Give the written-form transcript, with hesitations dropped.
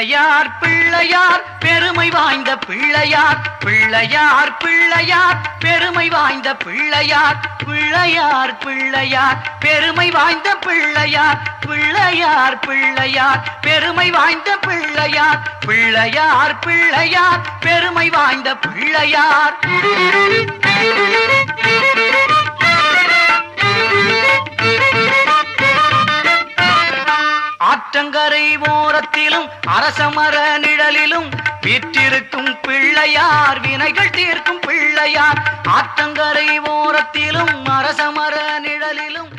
பிள்ளையார் பிள்ளையார் பெருமை வாய்ந்த பிள்ளையார் பிள்ளையார் பிள்ளையார் பெருமை வாய்ந்த பிள்ளையார் பிள்ளையார் பிள்ளையார் பெருமை வாய்ந்த பிள்ளையார் பிள்ளையார் பிள்ளையார் பெருமை வாய்ந்த பிள்ளையார் பிள்ளையார் பிள்ளையார் பெருமை வாய்ந்த பிள்ளையார் ஆற்றங்கரை ஓரத்திலும் அரசமர நிழலிலும் வீற்றிருக்கும் பிள்ளையார் வினைகள் தீர்க்கும் பிள்ளையார் ஆற்றங்கரை ஓரத்திலும் அரசமர நிழலிலும்